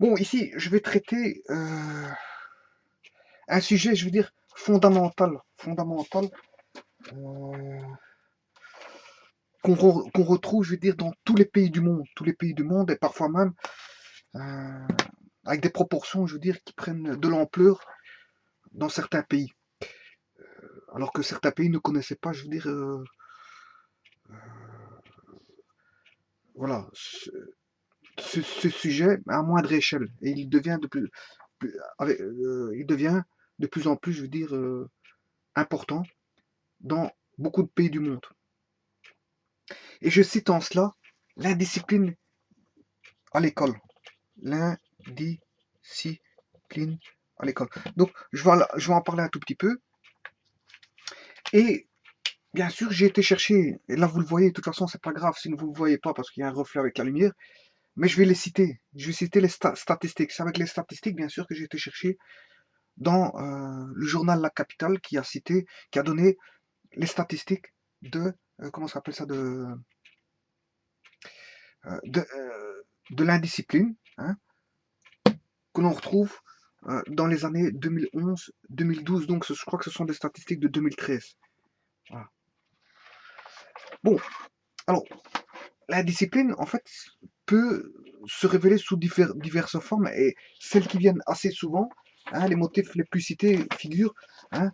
Bon, ici, je vais traiter un sujet, je veux dire, fondamental, euh, qu'on retrouve, je veux dire, dans tous les pays du monde, et parfois même euh, avec des proportions, je veux dire, qui prennent de l'ampleur dans certains pays, alors que certains pays ne connaissaient pas, je veux dire, voilà, ce sujet à moindre échelle, et il devient il devient de plus en plus, je veux dire, important dans beaucoup de pays du monde. Et je cite en cela l'indiscipline à l'école. L'indiscipline à l'école. Donc, je vais en parler un tout petit peu. Et bien sûr, j'ai été chercher, et là vous le voyez, de toute façon, c'est pas grave si vous ne le voyez pas parce qu'il y a un reflet avec la lumière, mais je vais les citer. Je vais citer les statistiques. C'est avec les statistiques, bien sûr, que j'ai été chercher dans le journal La Capitale qui a donné les statistiques de, comment ça s'appelle ça, euh, de, euh, de l'indiscipline, hein, que l'on retrouve dans les années 2011-2012. Donc je crois que ce sont des statistiques de 2013. Voilà. Bon, alors, la discipline, en fait, peut se révéler sous diverses formes et celles qui viennent assez souvent, hein, les motifs les plus cités figurent hein,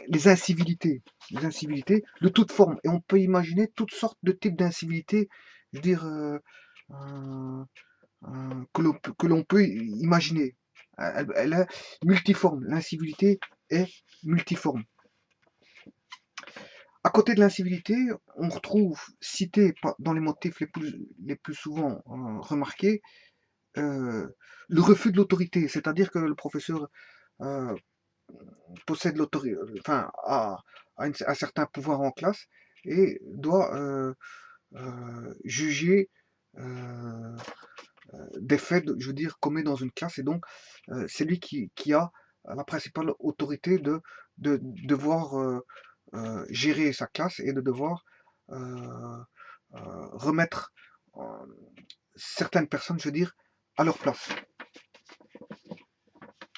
les incivilités de toute forme. Et on peut imaginer toutes sortes de types d'incivilités, je veux dire, euh, que l'on peut imaginer. Elle est multiforme. L'incivilité est multiforme. À côté de l'incivilité, on retrouve cité dans les motifs les plus souvent remarqués euh, le refus de l'autorité, c'est-à-dire que le professeur euh, possède l'autorité, enfin a un certain pouvoir en classe et doit juger euh, des faits, je veux dire, commis dans une classe, et donc c'est lui qui a la principale autorité de devoir gérer sa classe et de devoir euh, remettre euh, certaines personnes, je veux dire, à leur place,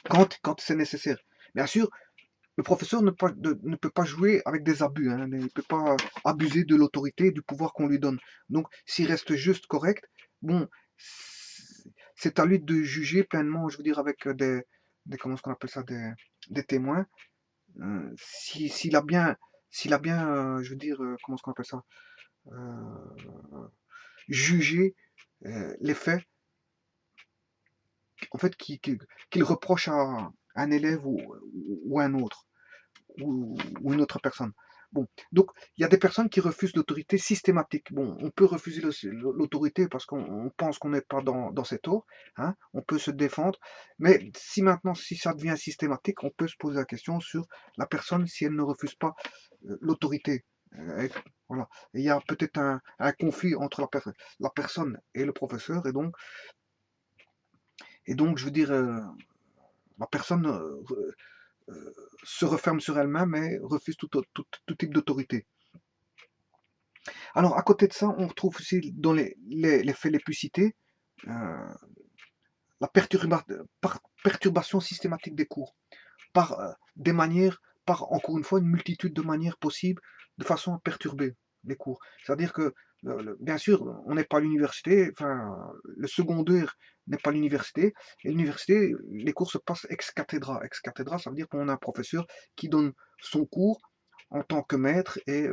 quand c'est nécessaire. Bien sûr, le professeur ne peut pas jouer avec des abus, hein, il ne peut pas abuser de l'autorité et du pouvoir qu'on lui donne. Donc, s'il reste juste correct, bon, c'est à lui de juger pleinement, je veux dire, avec comment est-ce qu'on appelle ça, des témoins. S'il a bien, je veux dire, comment est-ce qu'on appelle ça, euh, jugé les faits, en fait, qu'il reproche à un élève ou un autre. Ou une autre personne. Bon, donc il y a des personnes qui refusent l'autorité systématique. Bon, on peut refuser l'autorité parce qu'on pense qu'on n'est pas dans ses torts, hein, on peut se défendre, mais si maintenant, si ça devient systématique, on peut se poser la question sur la personne si elle ne refuse pas l'autorité. Euh, voilà. Et il y a peut-être un conflit entre la personne et le professeur, et donc je veux dire, la personne se referme sur elle-même et refuse tout type d'autorité. Alors, à côté de ça, on retrouve aussi dans les faits les plus cités euh, la perturbation systématique des cours par des manières, par encore une fois une multitude de manières possibles de façon à perturber les cours. C'est-à-dire que, bien sûr, on n'est pas à l'université, enfin, le secondaire n'est pas l'université, et l'université, les cours se passent ex cathedra. Ex cathedra, ça veut dire qu'on a un professeur qui donne son cours en tant que maître et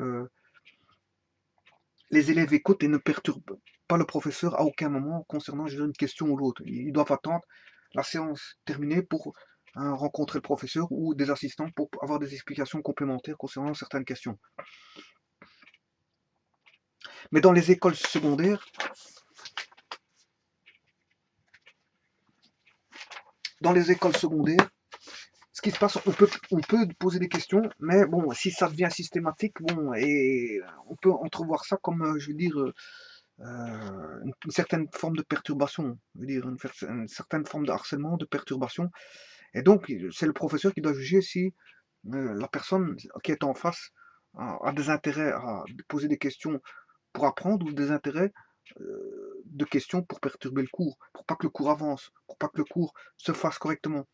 les élèves écoutent et ne perturbent pas le professeur à aucun moment concernant une question ou l'autre. Ils doivent attendre la séance terminée pour rencontrer le professeur ou des assistants pour avoir des explications complémentaires concernant certaines questions. Mais dans les écoles secondaires, ce qui se passe, on peut poser des questions, mais bon, si ça devient systématique, bon, et on peut entrevoir ça comme, je veux dire, une certaine forme de perturbation, je veux dire, une certaine forme de harcèlement, de perturbation. Et donc, c'est le professeur qui doit juger si la personne qui est en face a des intérêts à poser des questions pour apprendre ou des intérêts de questions pour perturber le cours, pour pas que le cours avance, pour pas que le cours se fasse correctement.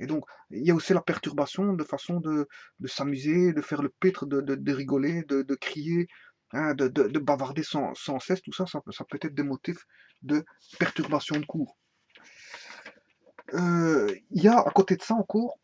Et donc, il y a aussi la perturbation de façon de s'amuser, de faire le pitre, de rigoler, de crier, hein, de bavarder sans cesse. Tout ça, ça peut être des motifs de perturbation de cours. Il y a à côté de ça encore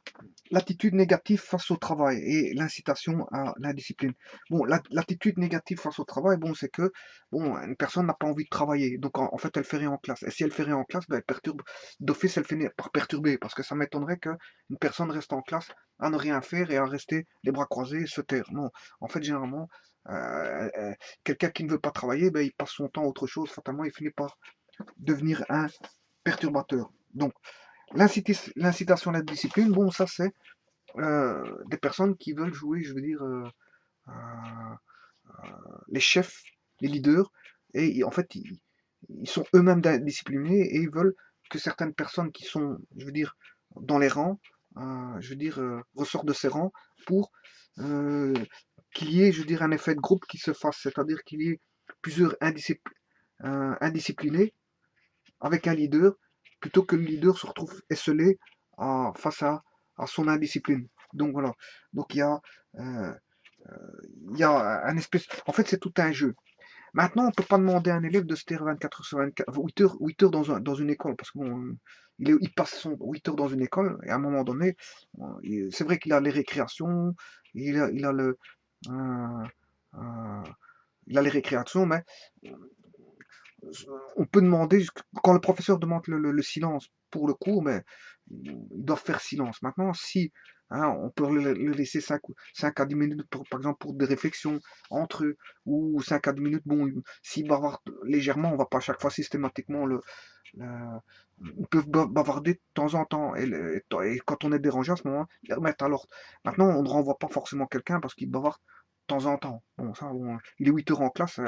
l'attitude négative face au travail et l'incitation à l'indiscipline. Bon, l'attitude négative face au travail, bon, c'est que bon, une personne n'a pas envie de travailler, donc en fait, elle fait rien en classe. Et si elle fait rien en classe, ben, elle perturbe. D'office, elle finit par perturber, parce que ça m'étonnerait qu'une personne reste en classe à ne rien faire et à rester les bras croisés, se taire. Non, en fait, généralement, quelqu'un qui ne veut pas travailler, ben, il passe son temps à autre chose. Fatalement, il finit par devenir un perturbateur. Donc, l'incitation à la discipline, bon, ça c'est des personnes qui veulent jouer, je veux dire, euh, les chefs, les leaders, et en fait, ils sont eux-mêmes disciplinés et ils veulent que certaines personnes qui sont, je veux dire, dans les rangs, je veux dire, ressortent de ces rangs pour euh, qu'il y ait, je veux dire, un effet de groupe qui se fasse, c'est-à-dire qu'il y ait plusieurs indisciplinés avec un leader, plutôt que le leader se retrouve esselé face à son indiscipline. Donc voilà. Donc euh, il y a un espèce. En fait, c'est tout un jeu. Maintenant, on ne peut pas demander à un élève de se taire 24 heures sur 24, 8 heures dans une école, parce qu'il il passe son 8 heures dans une école, et à un moment donné, c'est vrai qu'il a les récréations, il a euh, euh, il a les récréations, mais on peut demander, quand le professeur demande le silence pour le cours, mais ils doivent faire silence. Maintenant, si hein, on peut le laisser 5 à 10 minutes, par exemple, pour des réflexions entre eux, ou 5 à 10 minutes, bon, s'ils bavardent légèrement, on va pas à chaque fois systématiquement ils peuvent bavarder de temps en temps, et quand on est dérangé à ce moment, ils remettent à l'ordre. Maintenant, on ne renvoie pas forcément quelqu'un parce qu'il bavarde de temps en temps. Bon, ça, bon, il est 8 heures en classe,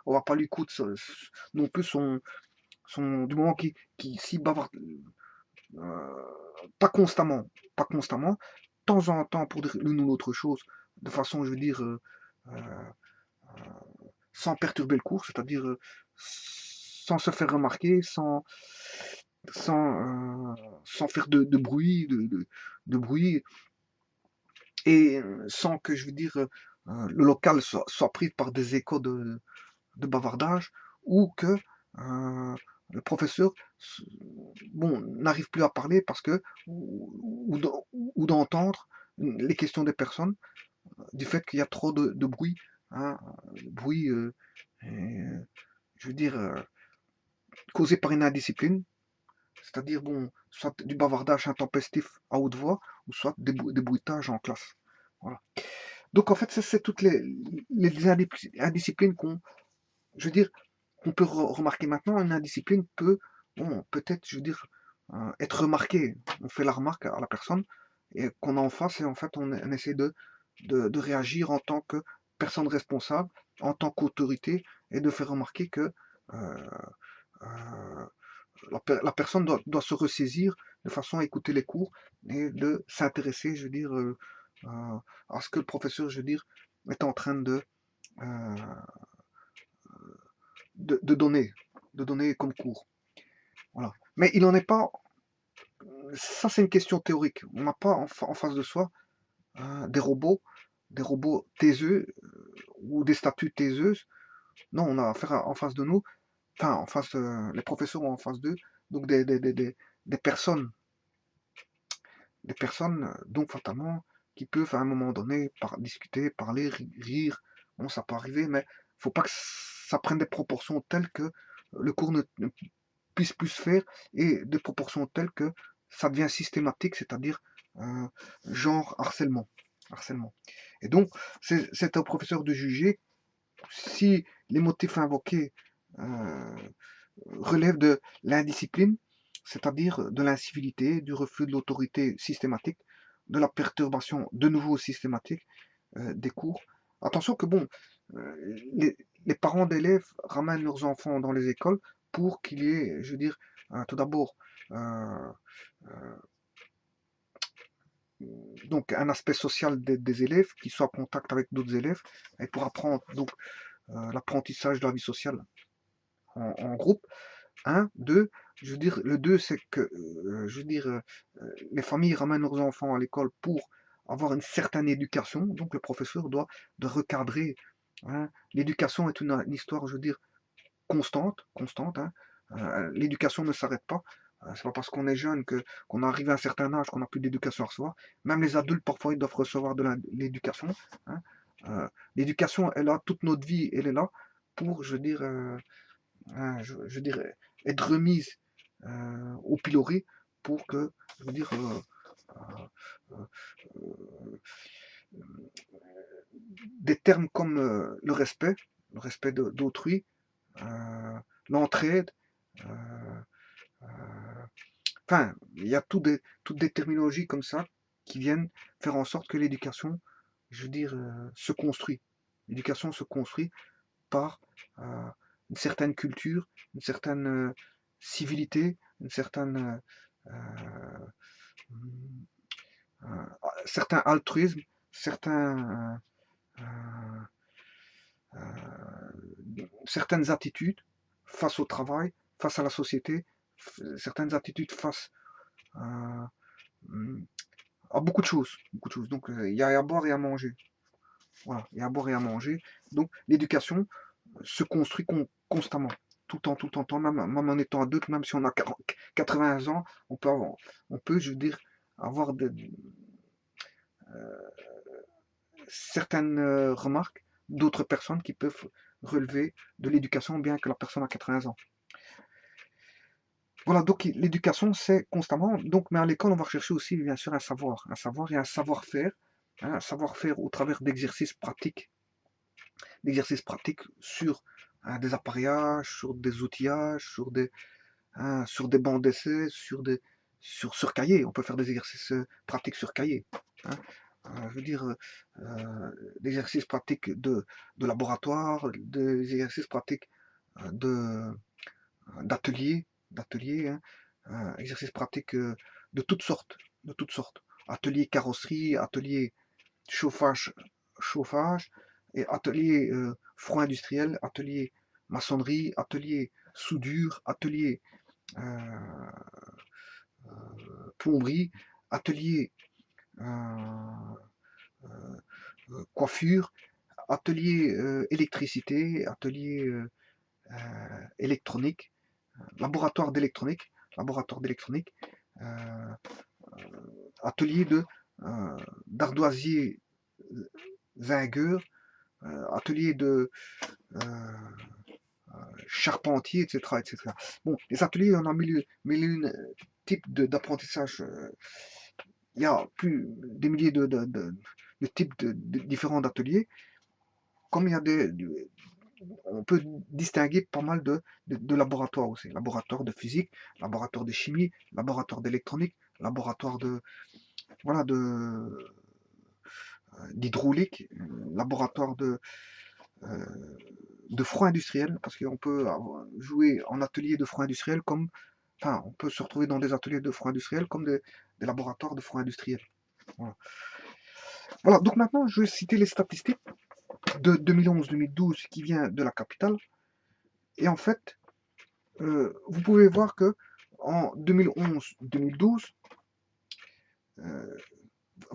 on va pas lui coûter non plus du moment qui s'y bavarde euh, pas constamment, pas constamment, de temps en temps pour dire l'une ou l'autre chose, de façon, je veux dire, euh, sans perturber le cours, c'est-à-dire sans se faire remarquer, sans faire de bruit, et sans que, je veux dire, le local soit pris par des échos de bavardage, ou que le professeur bon, n'arrive plus à parler parce que ou d'entendre les questions des personnes du fait qu'il y a trop de bruit, hein, bruit, je veux dire, causé par une indiscipline, c'est-à-dire bon, soit du bavardage intempestif à haute voix, ou soit des bruitages en classe. Voilà. Donc en fait, c'est toutes les indisciplines je veux dire, qu'on peut remarquer maintenant. Une indiscipline peut, bon, peut-être, je veux dire, être remarquée. On fait la remarque à la personne et qu'on a en face, et en fait, on essaie de réagir en tant que personne responsable, en tant qu'autorité, et de faire remarquer que euh, euh, la personne doit se ressaisir de façon à écouter les cours et de s'intéresser, je veux dire, à ce que le professeur, je veux dire, est en train euh, de donner, de donner comme cours. Voilà. Mais il n'en est pas. Ça, c'est une question théorique. On n'a pas en face de soi des robots taiseux ou des statues taiseuses. Non, on a affaire en face de nous, enfin, en face, les professeurs ont en face d'eux, donc des personnes, donc fatalement, qui peuvent à un moment donné discuter, parler, rire. Bon, ça peut arriver, mais faut pas que ça prenne des proportions telles que le cours ne puisse plus se faire, et de proportions telles que ça devient systématique, c'est-à-dire genre harcèlement. Harcèlement. Et donc, c'est au professeur de juger si les motifs invoqués euh, relèvent de l'indiscipline, c'est-à-dire de l'incivilité, du refus de l'autorité systématique, de la perturbation de nouveau systématique des cours. Attention que bon, les parents d'élèves ramènent leurs enfants dans les écoles pour qu'il y ait, je veux dire, tout d'abord, euh, euh, donc un aspect social des élèves, qui soient en contact avec d'autres élèves, et pour apprendre donc l'apprentissage de la vie sociale en groupe. Un, deux, je veux dire, le deux, c'est que, je veux dire, les familles ramènent leurs enfants à l'école pour avoir une certaine éducation, donc le professeur doit de recadrer, hein. L'éducation est une histoire, je veux dire, constante, hein. L'éducation ne s'arrête pas. C'est pas parce qu'on est jeune que qu'on arrive à un certain âge qu'on n'a plus d'éducation à recevoir. Même les adultes, parfois, ils doivent recevoir de l'éducation, hein. L'éducation est là, toute notre vie, elle est là pour, je veux dire, je veux dire, être remise au pilori pour que, je veux dire, euh, des termes comme le respect d'autrui, l'entraide, euh, euh, enfin, il y a toutes des terminologies comme ça qui viennent faire en sorte que l'éducation, je veux dire, se construit. L'éducation se construit par une certaine culture, une certaine civilité, une certaine, certain altruisme, euh, certaines attitudes face au travail, face à la société, certaines attitudes face à, à beaucoup de choses. Beaucoup de choses. Donc il y a à boire et à manger. Voilà, il y a à boire et à manger. Donc l'éducation se construit constamment. Tout le temps, même en étant adulte, même si on a 40, 80 ans, on peut, je veux dire, avoir certaines remarques d'autres personnes qui peuvent relever de l'éducation, bien que la personne a 80 ans. Voilà, donc l'éducation, c'est constamment. Donc, mais à l'école, on va rechercher aussi, bien sûr, un savoir et un savoir-faire, hein, un savoir-faire au travers d'exercices pratiques sur des appareillages, sur des outillages, sur des bancs d'essai, sur cahier. On peut faire des exercices pratiques sur cahier, hein. Je veux dire, l'exercice pratique de laboratoire, des exercices pratiques de d'atelier, hein, exercices pratiques de toutes sortes, de toutes sortes. Atelier carrosserie, atelier chauffage, chauffage, et atelier froid industriel, atelier maçonnerie, atelier soudure, atelier euh, plomberie, atelier euh, coiffure, atelier électricité, atelier électronique, laboratoire d'électronique, euh, atelier de d'ardoisier zingueur, atelier de charpentier, etc., etc. Bon, les ateliers, on a mille et une types d'apprentissage. Il y a plus des milliers de types différents d'ateliers. Comme il y a on peut distinguer pas mal de laboratoires aussi. Laboratoire de physique, laboratoire de chimie, laboratoire d'électronique, laboratoire voilà, d'hydraulique, laboratoire euh, de froid industriel, parce qu'on peut jouer en atelier de froid industriel comme, enfin, on peut se retrouver dans des ateliers de froid industriel comme des laboratoires de froid industriel. Voilà. Voilà, donc maintenant, je vais citer les statistiques de 2011-2012 qui vient de la capitale. Et en fait, vous pouvez voir que en 2011-2012,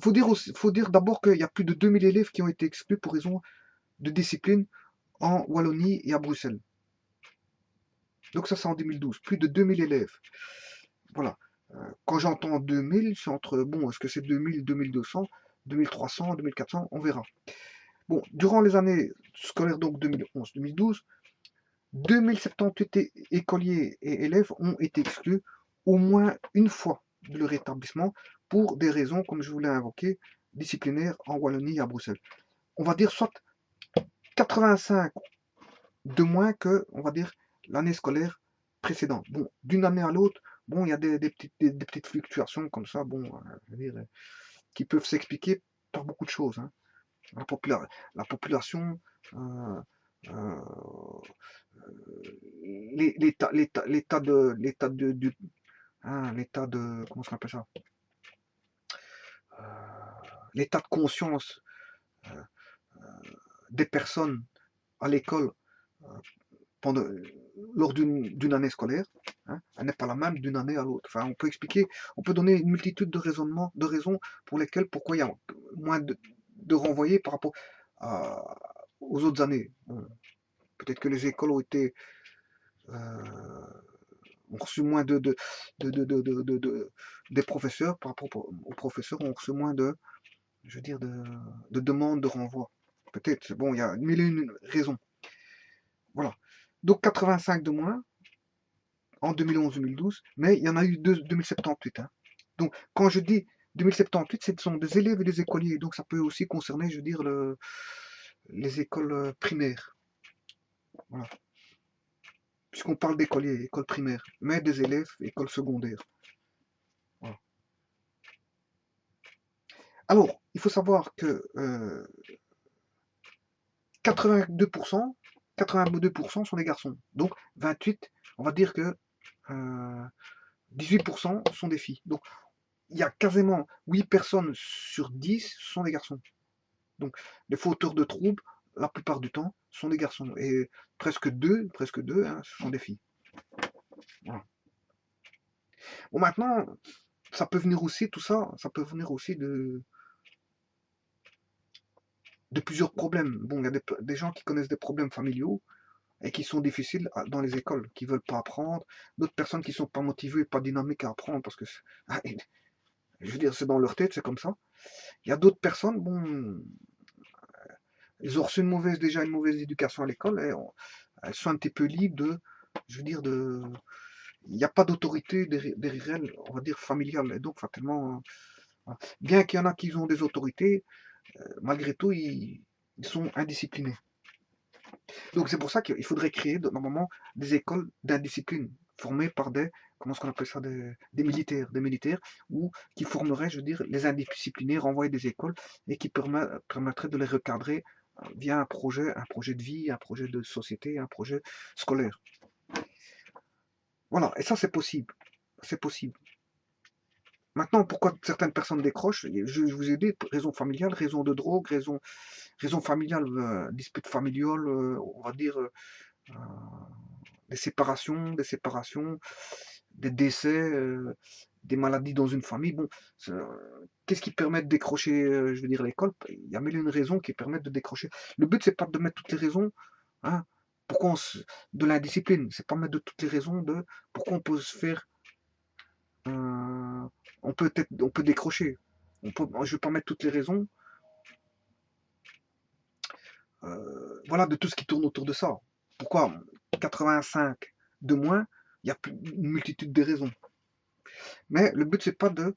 faut dire d'abord qu'il y a plus de 2000 élèves qui ont été exclus pour raison de discipline en Wallonie et à Bruxelles. Donc ça, c'est en 2012. Plus de 2000 élèves. Voilà. Quand j'entends 2000, c'est entre, bon, est-ce que c'est 2000, 2200, 2300, 2400, on verra. Bon, durant les années scolaires, donc 2011-2012, 2078 écoliers et élèves ont été exclus au moins une fois de leur établissement pour des raisons, comme je vous l'ai invoqué, disciplinaires en Wallonie et à Bruxelles. On va dire soit 85 de moins que, on va dire, l'année scolaire précédente. Bon, d'une année à l'autre, bon, il y a des petites fluctuations comme ça, bon, je veux dire, qui peuvent s'expliquer par beaucoup de choses, hein. La population, euh, euh, l'état de, comment ça s'appelle ça, euh, l'état de conscience des personnes à l'école pendant, lors d'une année scolaire, hein, elle n'est pas la même d'une année à l'autre. Enfin, on peut expliquer, on peut donner une multitude de raisonnements, de raisons pour lesquelles, pourquoi il y a moins de renvoyés par rapport aux autres années. Bon, peut-être que les écoles ont reçu moins des professeurs, par rapport aux professeurs, ont reçu moins je veux dire, de demandes de renvoi. Peut-être, bon, il y a mille et une raisons. Voilà. Donc 85 de moins en 2011-2012, mais il y en a eu 2078. Hein. Donc quand je dis 2078, ce sont des élèves et des écoliers. Donc ça peut aussi concerner, je veux dire, les écoles primaires. Voilà. Puisqu'on parle d'écoliers, écoles primaires, mais des élèves, écoles secondaires. Voilà. Alors, il faut savoir que 82%, 82% sont des garçons. Donc 28, on va dire que 18% sont des filles. Donc il y a quasiment 8 personnes sur 10 sont des garçons. Donc les fauteurs de troubles, la plupart du temps, sont des garçons. Et presque deux, hein, ce sont des filles. Voilà. Bon, maintenant, ça peut venir aussi, tout ça, ça peut venir aussi de plusieurs problèmes. Bon, il y a des gens qui connaissent des problèmes familiaux et qui sont difficiles dans les écoles, qui veulent pas apprendre, d'autres personnes qui sont pas motivées, pas dynamiques à apprendre, parce que, je veux dire, c'est dans leur tête, c'est comme ça. Il y a d'autres personnes, bon, ils ont reçu déjà une mauvaise éducation à l'école, et elles sont un petit peu libres je veux dire, il n'y a pas d'autorité derrière elles, on va dire familiale, et donc fatalement, bien qu'il y en a qui ont des autorités, malgré tout, ils sont indisciplinés. Donc c'est pour ça qu'il faudrait créer normalement des écoles d'indiscipline formées par comment est-ce qu'on appelle ça, des militaires, ou qui formeraient, je veux dire, les indisciplinés, renvoyer des écoles et qui permettraient de les recadrer via un projet de vie, un projet de société, un projet scolaire. Voilà, et ça c'est possible. C'est possible. Maintenant, pourquoi certaines personnes décrochent? Je vous ai dit, raison familiale, raison de drogue, raison familiale, dispute familiale, on va dire des séparations, des décès, des maladies dans une famille. Bon, qu'est-ce qui permet de décrocher, je veux dire, l'école? Il y a mille et une raisons qui permettent de décrocher. Le but, c'est pas de mettre toutes les raisons, hein, pourquoi de l'indiscipline, c'est pas mettre de toutes les raisons de pourquoi on peut se faire, on peut décrocher. Je vais pas mettre toutes les raisons, voilà, de tout ce qui tourne autour de ça. Pourquoi 85 de moins? Il y a une multitude de raisons. Mais le but, c'est pas de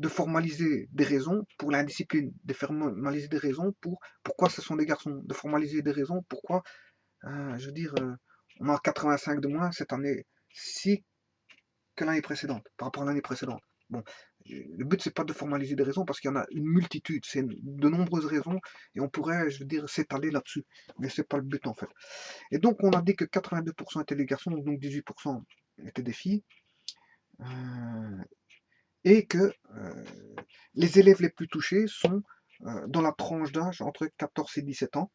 formaliser des raisons pour l'indiscipline, de formaliser des raisons pour pourquoi ce sont des garçons, de formaliser des raisons pourquoi, je veux dire, on a 85 de moins cette année-ci que l'année précédente, par rapport à l'année précédente. Bon, le but, c'est pas de formaliser des raisons parce qu'il y en a une multitude, c'est de nombreuses raisons et on pourrait, je veux dire, s'étaler là-dessus. Mais c'est pas le but en fait. Et donc, on a dit que 82% étaient des garçons, donc 18% étaient des filles. Et que les élèves les plus touchés sont dans la tranche d'âge entre 14 et 17 ans,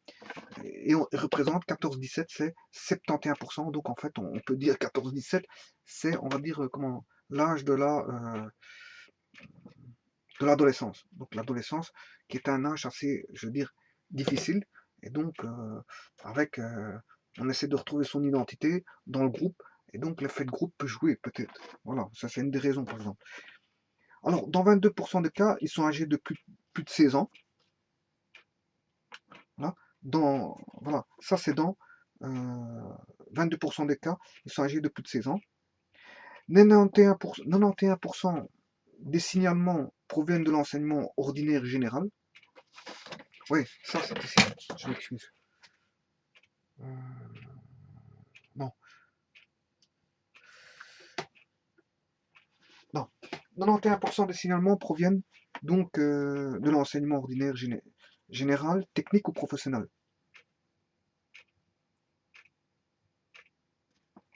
et on représente 14-17, c'est 71%, donc en fait on peut dire 14-17, c'est on va dire comment l'âge de l'adolescence. Donc l'adolescence qui est un âge assez, je veux dire, difficile, et donc avec on essaie de retrouver son identité dans le groupe, et donc l'effet de groupe peut jouer peut-être. Voilà, ça c'est une des raisons par exemple. Alors, dans 22% des cas, ils sont âgés de plus de 16 ans. Voilà, voilà. Ça c'est dans 22% des cas, ils sont âgés de plus de 16 ans. 91% des signalements proviennent de l'enseignement ordinaire général. Oui, ça c'est ici, je m'excuse. Non. Non. 91% des signalements proviennent donc de l'enseignement ordinaire général, technique ou professionnel.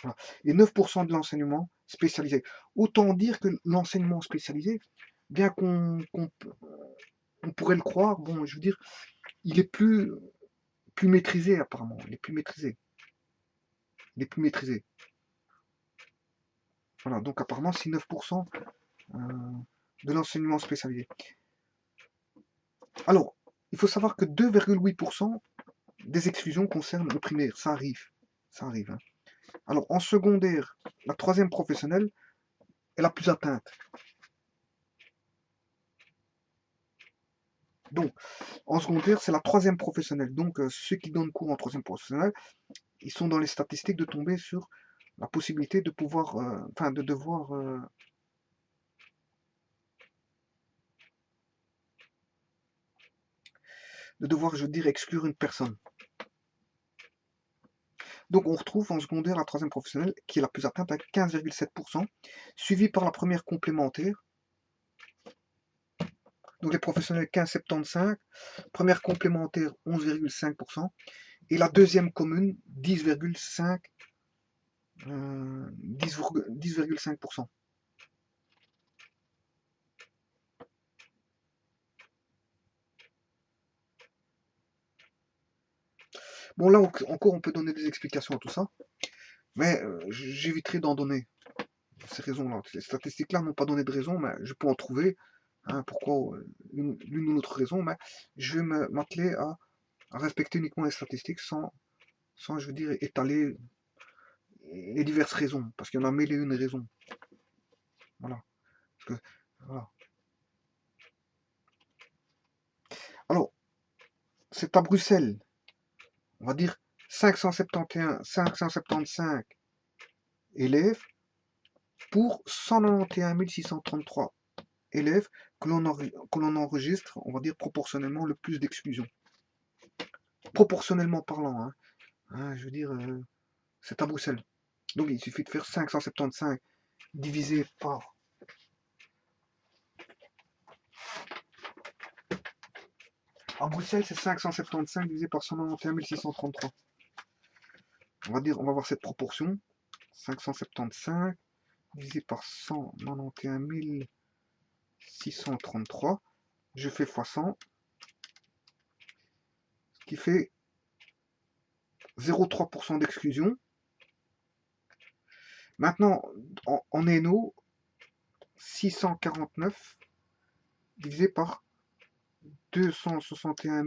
Voilà. Et 9% de l'enseignement spécialisé. Autant dire que l'enseignement spécialisé, bien qu'on pourrait le croire, bon, je veux dire, il est plus maîtrisé apparemment. Il est plus maîtrisé. les plus maîtrisés. Voilà, donc apparemment, c'est 9% de l'enseignement spécialisé. Alors, il faut savoir que 2,8% des exclusions concernent le primaire. Ça arrive. Ça arrive. Hein. Alors, en secondaire, la troisième professionnelle est la plus atteinte. Donc, en secondaire, c'est la troisième professionnelle. Donc, ceux qui donnent cours en troisième professionnelle, ils sont dans les statistiques de tomber sur la possibilité de pouvoir, de devoir, je veux dire, exclure une personne. Donc on retrouve en secondaire la troisième professionnelle qui est la plus atteinte avec 15,7%, suivie par la première complémentaire. Donc les professionnels 15,75, première complémentaire 11,5%, et la deuxième commune 10,5%. 10,5%. Bon là encore on peut donner des explications à tout ça, mais j'éviterai d'en donner ces raisons-là. Les statistiques-là n'ont pas donné de raison, mais je peux en trouver. Hein, pourquoi l'une ou l'autre raison, mais je vais m'atteler à respecter uniquement les statistiques sans, je veux dire, étaler les diverses raisons, parce qu'il y en a mille et une raisons. Voilà. Parce que, voilà. Alors, c'est à Bruxelles, on va dire 575 élèves pour 191 633 élèves que l'on enregistre, on va dire, proportionnellement le plus d'exclusion. Proportionnellement parlant, hein. Hein, je veux dire, c'est à Bruxelles. Donc il suffit de faire 575 divisé par à Bruxelles, c'est 575 divisé par 191 633. On va voir cette proportion. 575 divisé par 191 633. Je fais x 100. Ce qui fait 0,3% d'exclusion. Maintenant, en ENO, 649 divisé par 261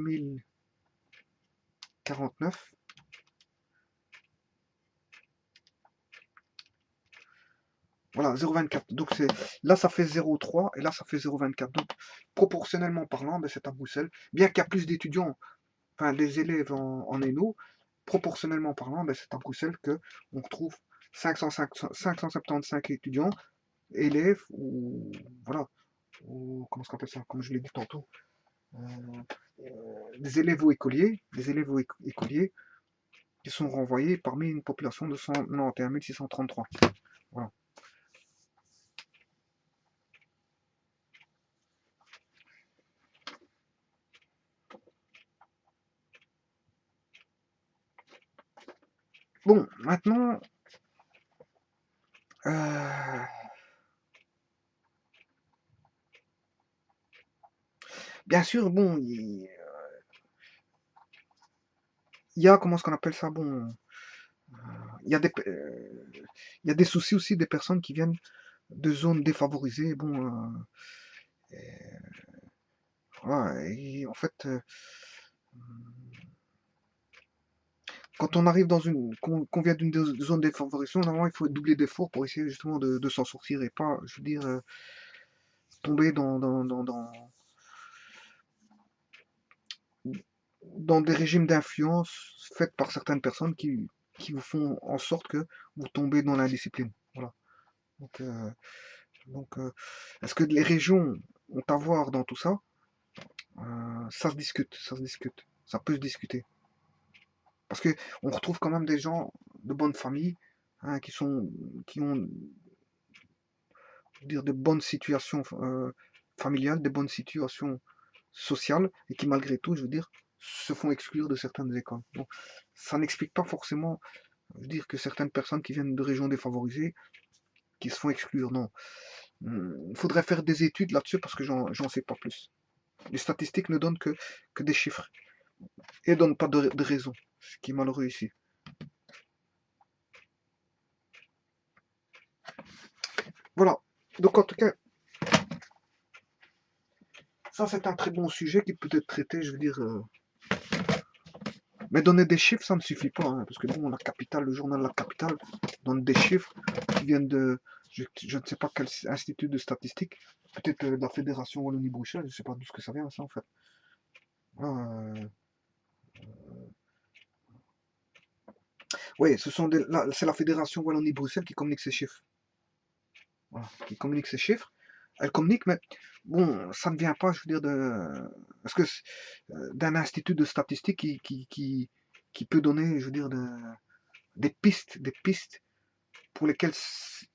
049. Voilà, 0,24. Donc là, ça fait 0,3 et là, ça fait 0,24. Donc, proportionnellement parlant, ben, c'est à Bruxelles. Bien qu'il y a plus d'étudiants, enfin des élèves en ENO, proportionnellement parlant, ben, c'est à Bruxelles qu'on retrouve 575 étudiants, élèves, ou voilà, ou comment on appelle ça, comme je l'ai dit tantôt, des élèves ou écoliers, qui sont renvoyés parmi une population de 191 633. Voilà. Bon, maintenant, bien sûr, bon, il y a, comment est-ce qu'on appelle ça, bon, il y a des soucis aussi des personnes qui viennent de zones défavorisées, bon, voilà, et en fait, quand on arrive qu'on vient d'une zone défavorisée, normalement, il faut doubler d'efforts pour essayer justement de s'en sortir et pas, je veux dire, tomber dans des régimes d'influence faits par certaines personnes qui vous font en sorte que vous tombez dans l'indiscipline. Voilà. Donc, est-ce que les régions ont à voir dans tout ça? Ça se discute, ça peut se discuter. Parce que on retrouve quand même des gens de bonne famille, hein, qui ont dire de bonnes situations familiales, de bonnes situations sociales, et qui malgré tout, je veux dire, se font exclure de certaines écoles. Donc, ça n'explique pas forcément, je veux dire, que certaines personnes qui viennent de régions défavorisées, qui se font exclure. Non. Il faudrait faire des études là-dessus parce que j'en sais pas plus. Les statistiques ne donnent que des chiffres et ne donnent pas de raison, ce qui est malheureux ici. Voilà. Donc en tout cas, ça c'est un très bon sujet qui peut être traité, je veux dire. Mais donner des chiffres, ça ne suffit pas, hein, parce que bon, la capitale, le journal La Capitale donne des chiffres qui viennent de, je ne sais pas quel institut de statistique, peut-être de la Fédération Wallonie-Bruxelles, je ne sais pas d'où ce que ça vient, ça en fait. Euh, oui, c'est la Fédération Wallonie-Bruxelles qui communique ces chiffres. Voilà, qui communique ces chiffres. Elle communique, mais bon, ça ne vient pas, je veux dire, parce que d'un institut de statistique qui peut donner, je veux dire, des pistes pour lesquelles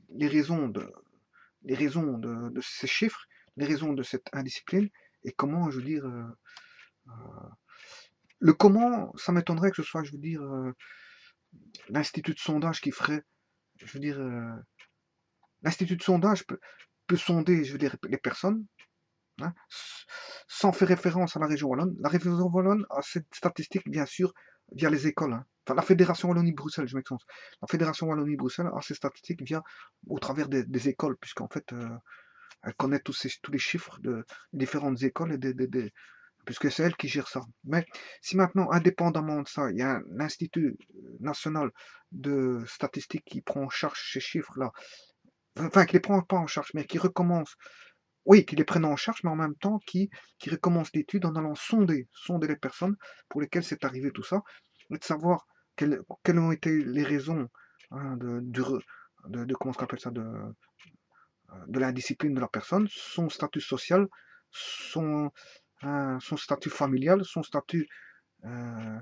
les raisons de ces chiffres, les raisons de cette indiscipline, et comment, je veux dire, le comment, ça m'étonnerait que ce soit, je veux dire, l'institut de sondage qui ferait, je veux dire, l'institut de sondage peut sonder, je veux dire, les personnes, hein, sans faire référence à la région wallonne. La région wallonne a cette statistique, bien sûr, via les écoles. Hein. Enfin, la Fédération Wallonie-Bruxelles, je m'excuse. La Fédération Wallonie-Bruxelles a ces statistiques au travers des écoles, puisqu'en fait, elle connaît tous les chiffres de différentes écoles, puisque c'est elle qui gère ça. Mais si maintenant, indépendamment de ça, il y a un institut national de statistiques qui prend en charge ces chiffres-là, enfin, qui les prend pas en charge, mais qui recommence, oui, qui les prennent en charge, mais en même temps qui recommence l'étude en allant sonder les personnes pour lesquelles c'est arrivé tout ça, et de savoir quelles ont été les raisons, hein, comment on appelle ça, de l'indiscipline de la personne, son statut social, son, son statut familial, son statut, euh,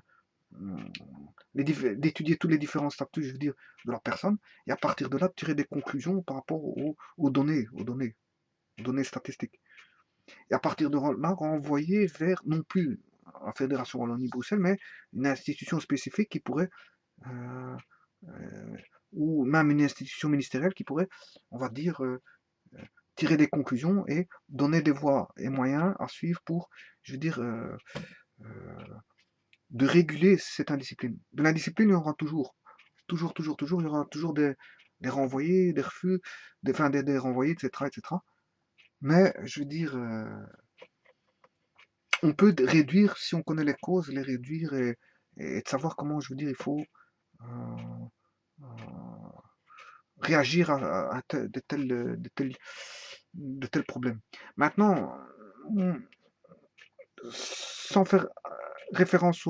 d'étudier tous les différents statuts, je veux dire, de la personne, et à partir de là, de tirer des conclusions par rapport aux données statistiques. Et à partir de là, renvoyer vers non plus la Fédération Wallonie-Bruxelles, mais une institution spécifique qui pourrait, euh, euh, ou même une institution ministérielle qui pourrait, on va dire, tirer des conclusions et donner des voies et moyens à suivre pour, je veux dire, de réguler cette indiscipline. De l'indiscipline, il y aura toujours. Toujours. Il y aura toujours des renvoyés, des refus, des renvoyés, etc., etc. Mais, je veux dire, on peut réduire, si on connaît les causes, les réduire et de savoir comment, je veux dire, il faut euh, euh, réagir à de tels problèmes. Maintenant, sans faire référence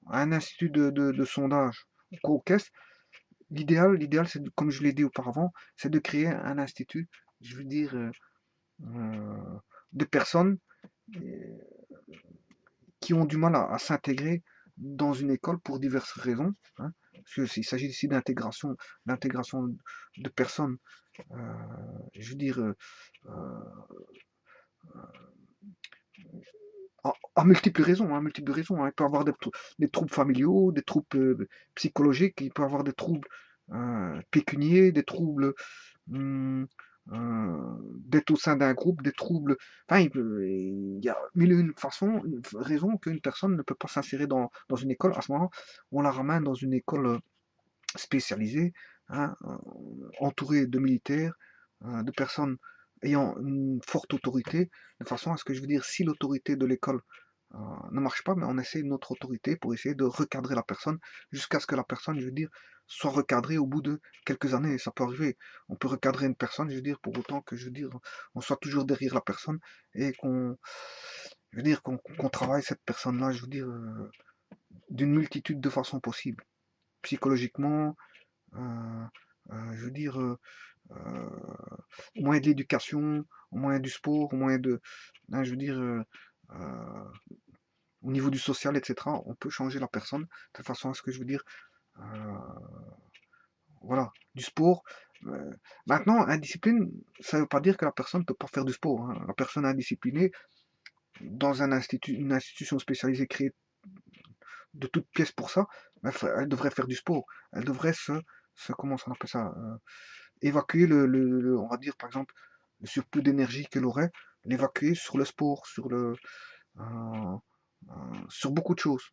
à un institut de sondage ou aux caisses, l'idéal, c'est, comme je l'ai dit auparavant, c'est de créer un institut, je veux dire, de personnes euh, qui ont du mal à s'intégrer dans une école pour diverses raisons. Hein, parce qu'il s'agit ici d'intégration de personnes, euh, je veux dire, à multiples raisons. Hein. Il peut y avoir des troubles familiaux, des troubles psychologiques, il peut y avoir des troubles pécuniaires, des troubles hum, d'être au sein d'un groupe, des troubles. Enfin, il y a mille et une façons, une raison qu'une personne ne peut pas s'insérer dans une école. À ce moment, on la ramène dans une école spécialisée, hein, entourée de militaires, de personnes ayant une forte autorité, de façon à ce que, je veux dire, si l'autorité de l'école ne marche pas, mais on essaie une autre autorité pour essayer de recadrer la personne jusqu'à ce que la personne, je veux dire, soit recadrée au bout de quelques années. Ça peut arriver. On peut recadrer une personne, je veux dire, pour autant que, je veux dire, on soit toujours derrière la personne et je veux dire, qu'on travaille cette personne-là, je veux dire, d'une multitude de façons possibles. Psychologiquement, euh, je veux dire, au moyen de l'éducation, au moyen du sport, au moyen de, hein, je veux dire, euh, au niveau du social, etc., on peut changer la personne de façon à ce que je veux dire, euh, voilà, du sport. Euh, Maintenant, indiscipline, ça ne veut pas dire que la personne ne peut pas faire du sport. Hein. La personne indisciplinée, dans une institution spécialisée créée de toutes pièces pour ça, elle devrait faire du sport. Elle devrait comment on appelle ça, évacuer on va dire par exemple, le surplus d'énergie qu'elle aurait, l'évacuer sur le sport, euh, sur beaucoup de choses.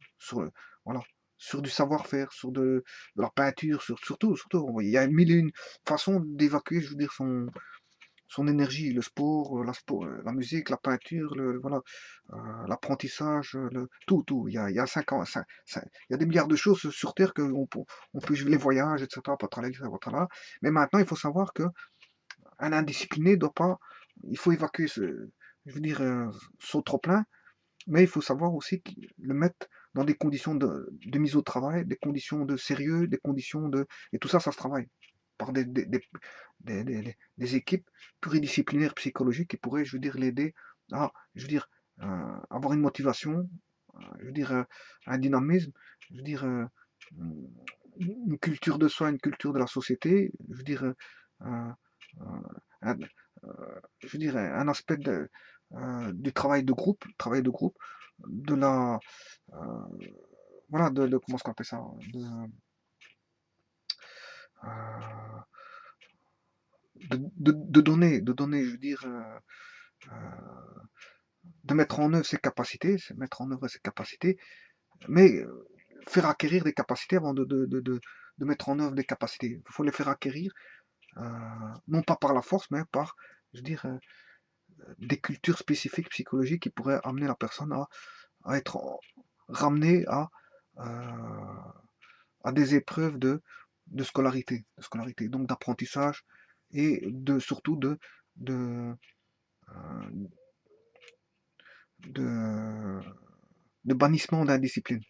Voilà. sur du savoir-faire, sur de la peinture, surtout, il y a mille et une façons d'évacuer, je veux dire, son énergie, le sport, la musique, la peinture, voilà, l'apprentissage, tout. Il y a il y a des milliards de choses sur Terre on peut les voyages, etc. Patrala. Mais maintenant, il faut savoir que un indiscipliné doit pas, il faut évacuer je veux dire, son trop-plein, mais il faut savoir aussi le mettre dans des conditions de mise au travail, des conditions de sérieux, des conditions de, et tout ça, ça se travaille par des équipes pluridisciplinaires psychologiques qui pourraient, je veux dire, l'aider à, je veux dire, avoir une motivation, je veux dire, un dynamisme, je veux dire, une culture de soi, une culture de la société, je veux dire, un, un- je veux dire, un aspect du travail de groupe, de la, euh, voilà, comment est-ce qu'on appelle ça, euh, de donner, je veux dire, de mettre en œuvre ses capacités, mettre en œuvre ses capacités, mais faire acquérir des capacités avant de mettre en œuvre des capacités. Il faut les faire acquérir, euh, non pas par la force, mais par, je veux dire, des cultures spécifiques psychologiques qui pourraient amener la personne à être ramenée à des épreuves de scolarité, donc d'apprentissage et surtout de, euh, de, de bannissement d'indiscipline.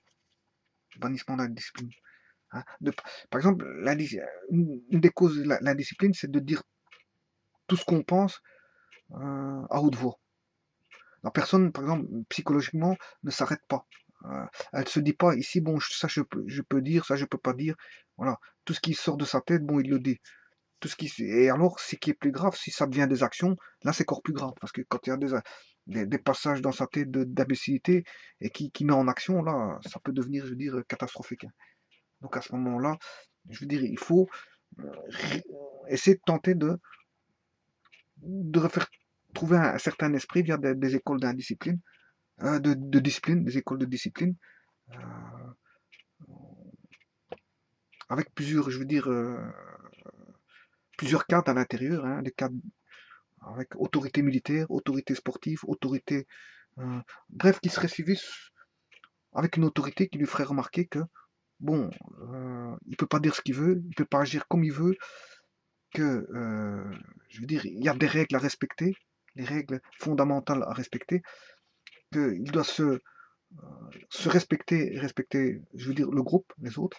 Bannissement d'indiscipline. Hein. Par exemple, une des causes de l'indiscipline, c'est de dire tout ce qu'on pense à haute voix. La personne, par exemple, psychologiquement, ne s'arrête pas. Elle se dit pas ici, bon, ça je peux dire, ça je peux pas dire. Voilà, tout ce qui sort de sa tête, bon, il le dit. Et alors, ce qui est plus grave, si ça devient des actions, là c'est encore plus grave. Parce que quand il y a des passages dans sa tête d'imbécilité et qui met en action, là, ça peut devenir, je veux dire, catastrophique. Hein. Donc à ce moment-là, je veux dire, il faut euh, essayer de tenter de refaire trouver un certain esprit via des écoles d'indiscipline, de discipline, des écoles de discipline, euh, avec plusieurs, je veux dire, plusieurs cadres à l'intérieur, hein, des cadres avec autorité militaire, autorité sportive, autorité, euh, bref, qui serait suivi avec une autorité qui lui ferait remarquer que, bon, il peut pas dire ce qu'il veut, il peut pas agir comme il veut, que, je veux dire, il y a des règles à respecter, les règles fondamentales à respecter, qu'il doit se respecter et respecter, je veux dire, le groupe, les autres,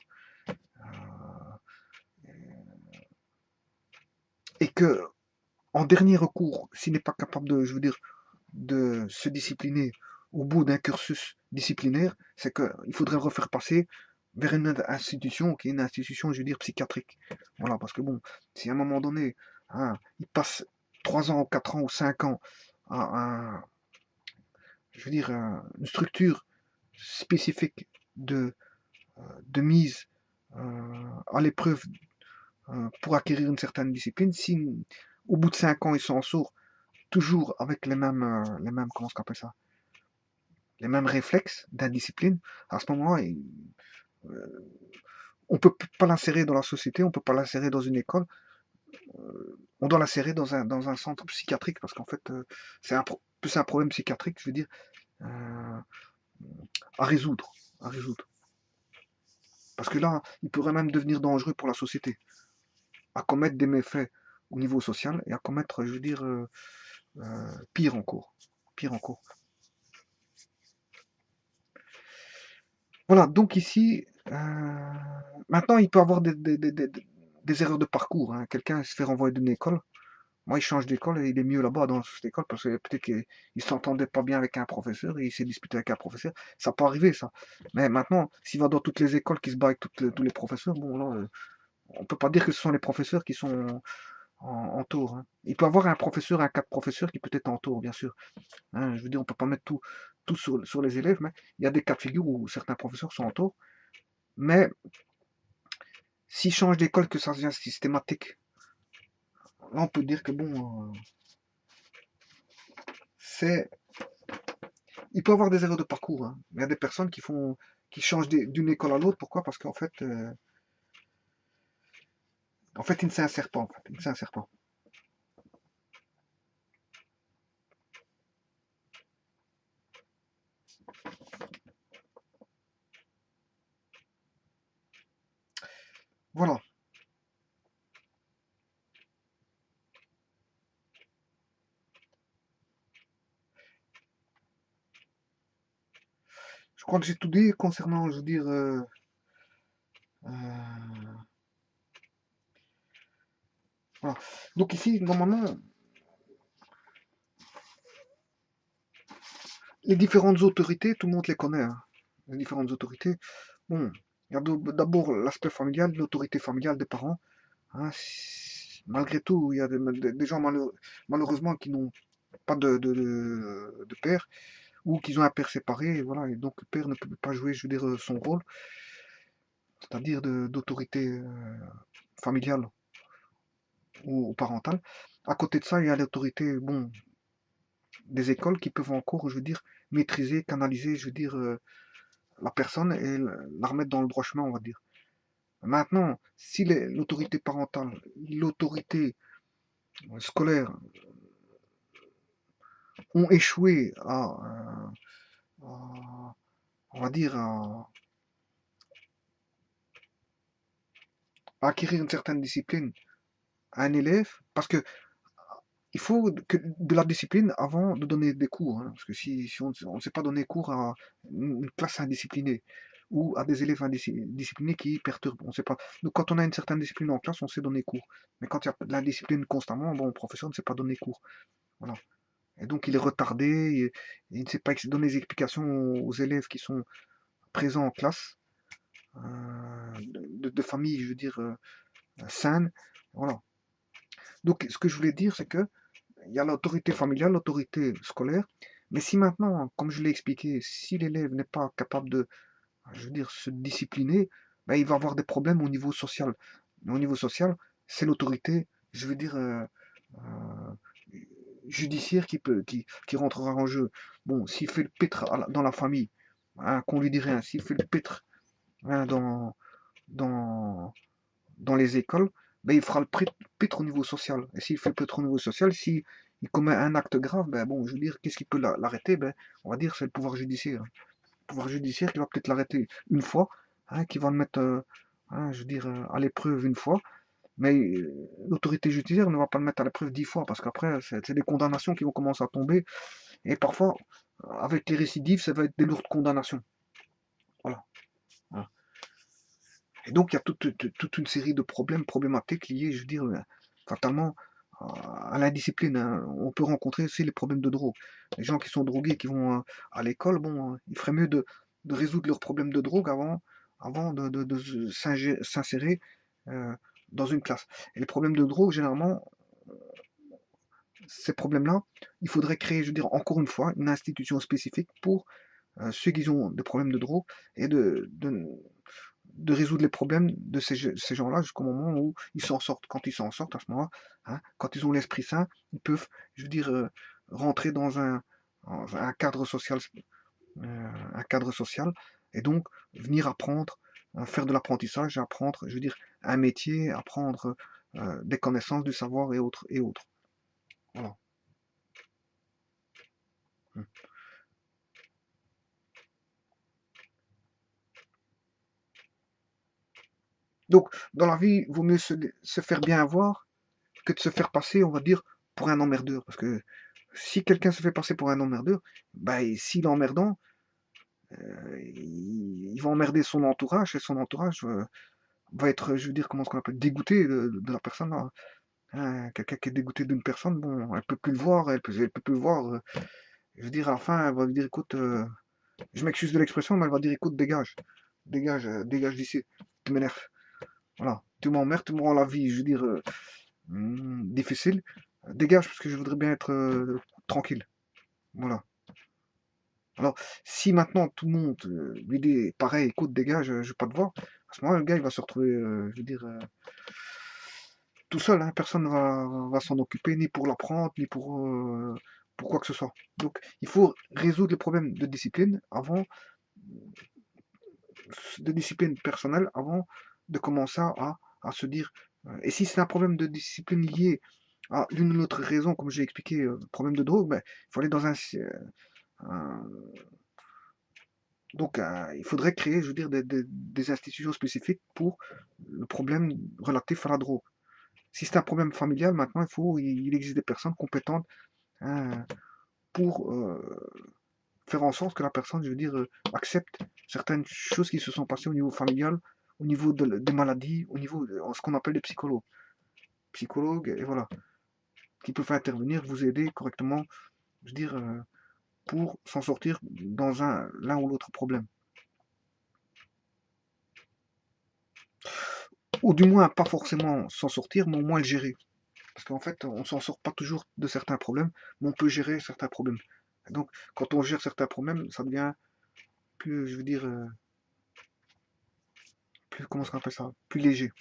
et que, en dernier recours, s'il n'est pas capable de, je veux dire, de se discipliner au bout d'un cursus disciplinaire, c'est qu'il faudrait le refaire passer vers une institution qui est une institution, je veux dire, psychiatrique. Voilà, parce que bon, si à un moment donné, hein, il passe 3 ans, ou 4 ans ou 5 ans à je veux dire, une structure spécifique de mise à l'épreuve pour acquérir une certaine discipline, si au bout de 5 ans il s'en sort toujours avec les mêmes, comment on appelle ça, les mêmes réflexes d'indiscipline, à ce moment-là, euh, on peut pas l'insérer dans la société, on peut pas l'insérer dans une école, on doit l'insérer dans un centre psychiatrique parce qu'en fait, c'est plus un problème psychiatrique, je veux dire, euh, à résoudre, à résoudre. Parce que là, il pourrait même devenir dangereux pour la société, à commettre des méfaits au niveau social et à commettre, je veux dire, pire encore. Pire encore. Voilà, donc ici, maintenant, il peut avoir des erreurs de parcours. Hein. Quelqu'un se fait renvoyer d'une école. Moi, il change d'école et il est mieux là-bas dans cette école parce que peut-être qu'il ne s'entendait pas bien avec un professeur et il s'est disputé avec un professeur. Ça peut arriver, ça. Mais maintenant, s'il va dans toutes les écoles qui se battent avec tous les professeurs, bon, là, on peut pas dire que ce sont les professeurs qui sont en tort. Hein. Il peut avoir un professeur, un cas de professeur qui peut être en tort, bien sûr. Hein. Je veux dire, on peut pas mettre tout sur les élèves, mais il y a des cas de figure où certains professeurs sont en tort. Mais s'ils changent d'école, que ça devient systématique, là on peut dire que bon, c'est. Il peut avoir des erreurs de parcours. Hein. Il y a des personnes qui change d'une école à l'autre. Pourquoi? Parce qu'en fait, il ne s'insère pas, en fait. Il ne s'insère pas. Voilà. Je crois que j'ai tout dit concernant, je veux dire, euh, voilà. Donc ici, normalement, les différentes autorités, tout le monde les connaît, hein. Les différentes autorités. Bon, il y a d'abord l'aspect familial, l'autorité familiale des parents, hein. Malgré tout, il y a des gens malheureusement qui n'ont pas de père ou qui ont un père séparé, et voilà, et donc le père ne peut pas jouer, je veux dire, son rôle, c'est-à-dire d'autorité familiale ou parentale. À côté de ça, il y a l'autorité, bon, des écoles qui peuvent encore, je veux dire, maîtriser, canaliser, je veux dire, la personne et la remettre dans le droit chemin, on va dire. Maintenant, si l'autorité parentale, l'autorité scolaire ont échoué on va dire, à acquérir une certaine discipline à un élève, parce que il faut de la discipline avant de donner des cours, hein, parce que si on ne sait pas donner cours à une classe indisciplinée ou à des élèves indisciplinés qui perturbent, on sait pas. Donc quand on a une certaine discipline en classe, on sait donner cours. Mais quand il y a de la discipline constamment, bon, le professeur ne sait pas donner cours. Voilà. Et donc il est retardé, il ne sait pas donner des explications aux élèves qui sont présents en classe, de familles, je veux dire, saines. Voilà. Donc ce que je voulais dire, c'est que il y a l'autorité familiale, l'autorité scolaire, mais si maintenant, comme je l'ai expliqué, si l'élève n'est pas capable de, je veux dire, se discipliner, ben, il va avoir des problèmes au niveau social. Mais au niveau social, c'est l'autorité, je veux dire, judiciaire qui rentrera en jeu. Bon, s'il fait le pitre dans la famille, hein, qu'on lui dit rien, s'il fait le pitre, hein, dans les écoles, ben, il fera le pitre au niveau social. Et s'il fait le pitre au niveau social, si il commet un acte grave, ben bon, je veux dire, qu'est-ce qui peut l'arrêter? Ben, on va dire c'est le pouvoir judiciaire. Le pouvoir judiciaire qui va peut-être l'arrêter une fois, hein, qui va le mettre, hein, je veux dire, à l'épreuve une fois, mais l'autorité judiciaire ne va pas le mettre à l'épreuve 10 fois, parce qu'après, c'est des condamnations qui vont commencer à tomber, et parfois, avec les récidives, ça va être des lourdes condamnations. Voilà. Voilà. Et donc, il y a toute une série de problématiques liées, je veux dire, fatalement à l'indiscipline, hein. On peut rencontrer aussi les problèmes de drogue. Les gens qui sont drogués, qui vont à l'école, bon, il ferait mieux de résoudre leurs problèmes de drogue avant de s'insérer euh, dans une classe. Et les problèmes de drogue, généralement, ces problèmes-là, il faudrait créer, je veux dire, encore une fois, une institution spécifique pour ceux qui ont des problèmes de drogue et de résoudre les problèmes de ces gens-là jusqu'au moment où ils s'en sortent. Quand ils s'en sortent, à ce moment-là, hein, quand ils ont l'esprit sain, ils peuvent, je veux dire, rentrer dans un cadre social, un cadre social, et donc venir apprendre, faire de l'apprentissage, apprendre, je veux dire, un métier, apprendre des connaissances, du savoir et autres et autres. Voilà. Hum. Donc, dans la vie, il vaut mieux se faire bien avoir que de se faire passer, on va dire, pour un emmerdeur. Parce que si quelqu'un se fait passer pour un emmerdeur, bah, s'il est emmerdant, il va emmerder son entourage et son entourage va être, je veux dire, comment on appelle, dégoûté de la personne là. Hein, quelqu'un qui est dégoûté d'une personne, bon, elle peut plus le voir, elle peut plus le voir. Je veux dire, à la fin, elle va lui dire, écoute, je m'excuse de l'expression, mais elle va dire, écoute, dégage, dégage, dégage d'ici, tu m'énerves. Voilà, tu m'emmerdes, tu me rends la vie, je veux dire, difficile. Dégage, parce que je voudrais bien être tranquille. Voilà. Alors, si maintenant tout le monde lui dit pareil, écoute, dégage, je veux pas te voir, à ce moment-là, le gars, il va se retrouver, je veux dire, tout seul, hein, personne ne va s'en occuper, ni pour l'apprendre, ni pour quoi que ce soit. Donc, il faut résoudre les problèmes de discipline avant, de discipline personnelle avant de commencer à se dire. Et si c'est un problème de discipline lié à l'une ou l'autre raison, comme j'ai expliqué, problème de drogue, ben, il faut aller dans un- donc il faudrait créer, je veux dire, des institutions spécifiques pour le problème relatif à la drogue. Si c'est un problème familial, maintenant, il existe des personnes compétentes hein, pour faire en sorte que la personne, je veux dire, accepte certaines choses qui se sont passées au niveau familial, au niveau des maladies, au niveau de ce qu'on appelle les psychologues. Psychologues, et voilà, qui peuvent intervenir, vous aider correctement, je veux dire, pour s'en sortir dans l'un ou l'autre problème. Ou du moins, pas forcément s'en sortir, mais au moins le gérer. Parce qu'en fait, on s'en sort pas toujours de certains problèmes, mais on peut gérer certains problèmes. Donc, quand on gère certains problèmes, ça devient plus, je veux dire, plus, comment on appelle ça, plus léger.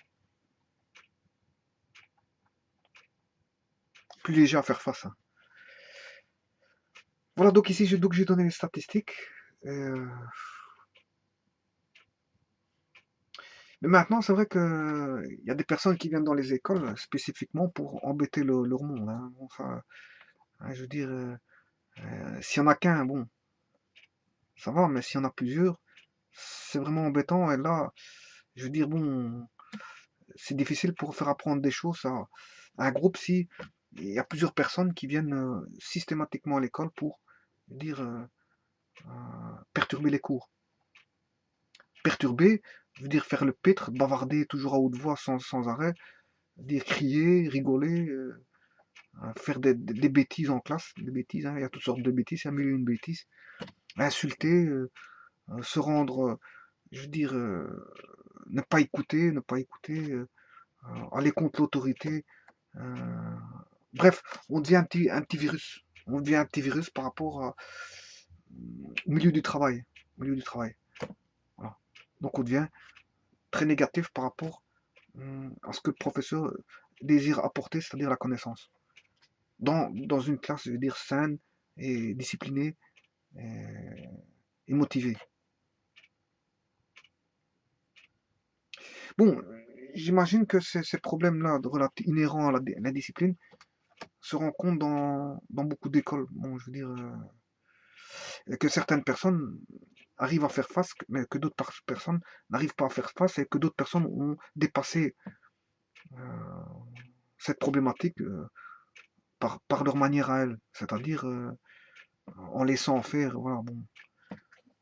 Plus léger à faire face. Hein. Voilà, donc ici, j'ai donné les statistiques. Mais maintenant, c'est vrai qu'il y a des personnes qui viennent dans les écoles spécifiquement pour embêter leur monde. Hein. Bon, ça, hein, je veux dire, s'il y en a qu'un, bon, ça va, mais s'il y en a plusieurs, c'est vraiment embêtant. Et là, je veux dire, bon, c'est difficile pour faire apprendre des choses à un groupe si il y a plusieurs personnes qui viennent systématiquement à l'école pour dire perturber les cours. Perturber, veut dire faire le pitre, bavarder toujours à haute voix sans arrêt, dire crier, rigoler, faire des bêtises en classe, des bêtises, hein, il y a toutes sortes de bêtises, il y a mille et une bêtises, insulter, se rendre, je veux dire, ne pas écouter, aller contre l'autorité. euh, Bref, on devient un petit virus. On devient un petit virus par rapport au milieu du travail. Au milieu du travail. Voilà. Donc on devient très négatif par rapport à ce que le professeur désire apporter, c'est-à-dire la connaissance. Dans une classe, je veux dire, saine et disciplinée et motivée. Bon, j'imagine que ces problèmes-là inhérents à la discipline se rencontrent dans beaucoup d'écoles. Bon, je veux dire, que certaines personnes arrivent à faire face, mais que d'autres personnes n'arrivent pas à faire face et que d'autres personnes ont dépassé cette problématique par leur manière à elles, c'est-à-dire en laissant faire. Voilà, bon,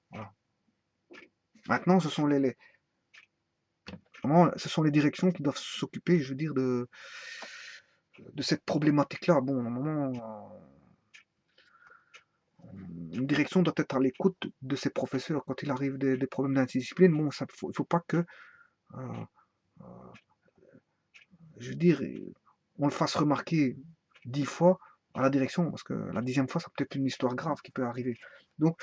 voilà. Maintenant, ce sont les directions qui doivent s'occuper, je veux dire, de cette problématique-là. Bon, normalement, une direction doit être à l'écoute de ses professeurs quand il arrive des problèmes d'indiscipline. Bon, il ne faut pas que, euh, je veux dire, on le fasse remarquer 10 fois à la direction, parce que la 10e fois, ça peut être une histoire grave qui peut arriver. Donc,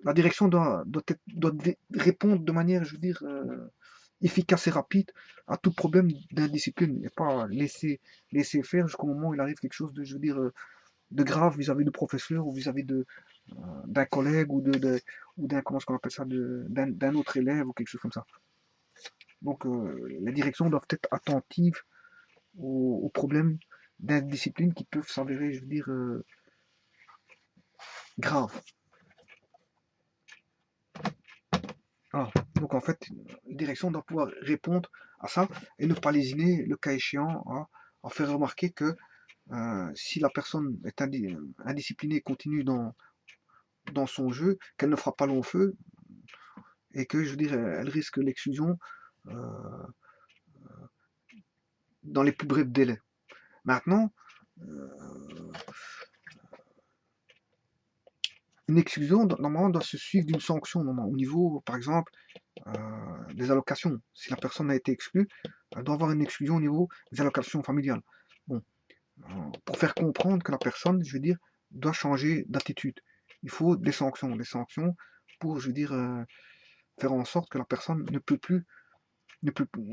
la direction doit répondre de manière, je veux dire, efficace et rapide à tout problème d'indiscipline, et pas laisser faire jusqu'au moment où il arrive quelque chose de, je veux dire, de grave vis-à-vis du professeur ou vis-à-vis d'un collègue ou d'un, comment est-ce qu'on appelle ça, d'un autre élève ou quelque chose comme ça. Donc, les directions doivent être attentives aux problèmes d'indiscipline qui peuvent s'avérer, je veux dire, graves. Voilà. Donc en fait, la direction doit pouvoir répondre à ça et ne pas lésiner, le cas échéant, à faire remarquer que si la personne est indisciplinée et continue dans son jeu, qu'elle ne fera pas long feu et que, je veux dire, elle risque l'exclusion euh, dans les plus brefs délais. Maintenant, une exclusion, normalement, doit se suivre d'une sanction, au niveau, par exemple, des allocations. Si la personne a été exclue, elle doit avoir une exclusion au niveau des allocations familiales. Bon, pour faire comprendre que la personne, je veux dire, doit changer d'attitude. Il faut des sanctions pour, je veux dire, faire en sorte que la personne ne peut plus,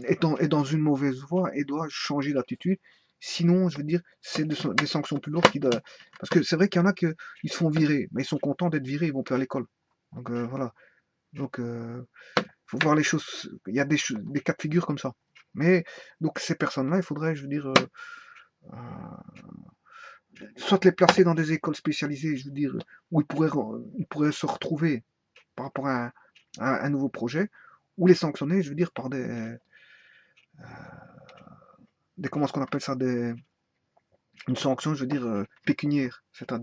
est dans une mauvaise voie et doit changer d'attitude. Sinon, je veux dire, c'est des sanctions plus lourdes qui doivent. Parce que c'est vrai qu'il y en a qui se font virer, mais ils sont contents d'être virés, ils vont plus à l'école. Donc voilà. Donc, faut voir les choses. Il y a des cas de figure comme ça. Mais donc ces personnes-là, il faudrait, je veux dire, euh, soit les placer dans des écoles spécialisées, je veux dire, où ils pourraient se retrouver par rapport à un nouveau projet, ou les sanctionner, je veux dire, par comment est-ce qu'on appelle ça, une sanction, je veux dire, pécuniaire, euh,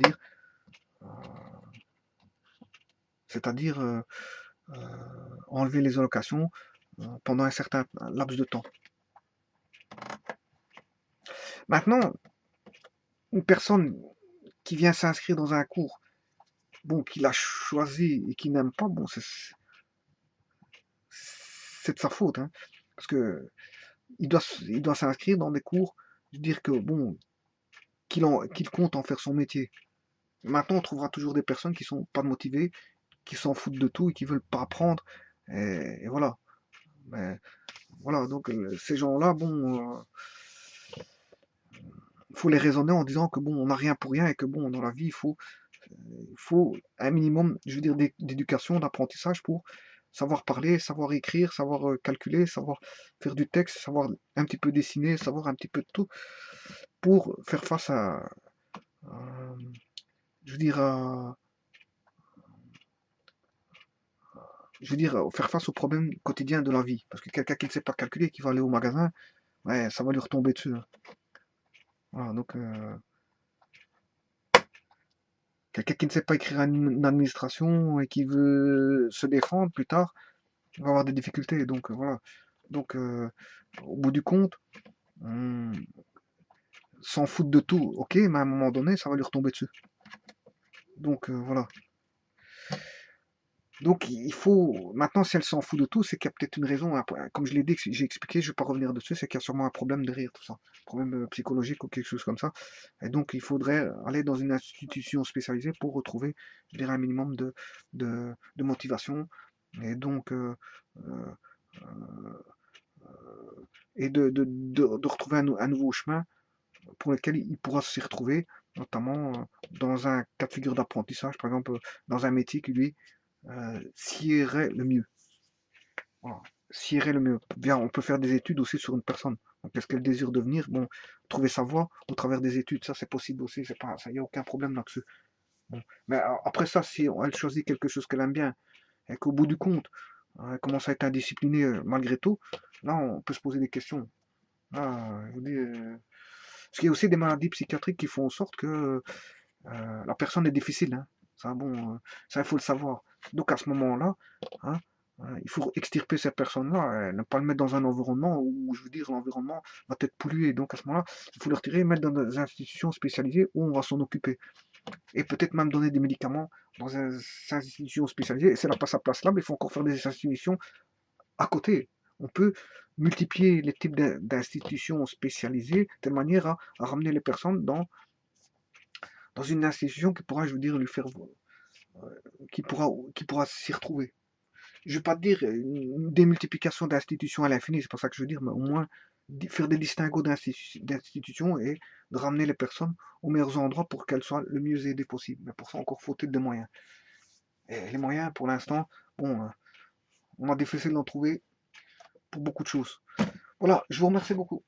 c'est-à-dire euh, enlever les allocations pendant un certain laps de temps. Maintenant, une personne qui vient s'inscrire dans un cours, bon, qu'il a choisi et qui n'aime pas, bon, c'est de sa faute, hein, parce que il doit s'inscrire dans des cours, je veux dire que, bon, qu'il compte en faire son métier. Maintenant, on trouvera toujours des personnes qui sont pas motivées, qui s'en foutent de tout et qui veulent pas apprendre, et voilà. Mais, voilà, donc ces gens-là, bon, faut les raisonner en disant que bon, on n'a rien pour rien et que bon, dans la vie, il faut un minimum, je veux dire, d'éducation, d'apprentissage pour savoir parler, savoir écrire, savoir calculer, savoir faire du texte, savoir un petit peu dessiner, savoir un petit peu de tout pour faire face à, je veux dire, faire face aux problèmes quotidiens de la vie. Parce que quelqu'un qui ne sait pas calculer, qui va aller au magasin, ouais, ça va lui retomber dessus, hein. Voilà, donc quelqu'un qui ne sait pas écrire une administration et qui veut se défendre plus tard, il va avoir des difficultés. Donc voilà. Donc au bout du compte, on s'en fout de tout, ok, mais à un moment donné, ça va lui retomber dessus. Donc voilà. Donc il faut. Maintenant, si elle s'en fout de tout, c'est qu'il y a peut-être une raison. Comme je l'ai dit, j'ai expliqué, je ne vais pas revenir dessus, c'est qu'il y a sûrement un problème derrière tout ça. Un problème psychologique ou quelque chose comme ça. Et donc il faudrait aller dans une institution spécialisée pour retrouver, je dirais, un minimum de motivation. Et donc euh, et de retrouver un nouveau chemin pour lequel il pourra s'y retrouver, notamment dans un cas de figure d'apprentissage, par exemple dans un métier qui lui s'y irait le mieux. Voilà. S'y irait le mieux. Bien, on peut faire des études aussi sur une personne. Donc, est-ce qu'elle désire devenir, bon, trouver sa voie au travers des études, ça c'est possible aussi, c'est pas, ça y a aucun problème là-dessus. Bon. Mais après ça, si elle choisit quelque chose qu'elle aime bien et qu'au bout du compte, elle commence à être indisciplinée malgré tout, là on peut se poser des questions. Là, je vous dis, parce qu'il y a aussi des maladies psychiatriques qui font en sorte que la personne est difficile, hein. Ça, bon, ça, il faut le savoir. Donc à ce moment-là, hein, il faut extirper cette personne-là, ne pas le mettre dans un environnement où, je veux dire, l'environnement va être pollué. Donc à ce moment-là, il faut le retirer et mettre dans des institutions spécialisées où on va s'en occuper. Et peut-être même donner des médicaments dans des institutions spécialisées. Et c'est là pas sa place là, mais il faut encore faire des institutions à côté. On peut multiplier les types d'institutions spécialisées de telle manière à ramener les personnes dans une institution qui pourra, je veux dire, lui faire, qui pourra s'y retrouver. Je ne vais pas dire une démultiplication d'institutions à l'infini, c'est pas ça que je veux dire, mais au moins faire des distinguos d'institutions et de ramener les personnes aux meilleurs endroits pour qu'elles soient le mieux aidées possible. Mais pour ça, encore faut-il des moyens. Et les moyens, pour l'instant, bon, on a défait d'en trouver pour beaucoup de choses. Voilà, je vous remercie beaucoup.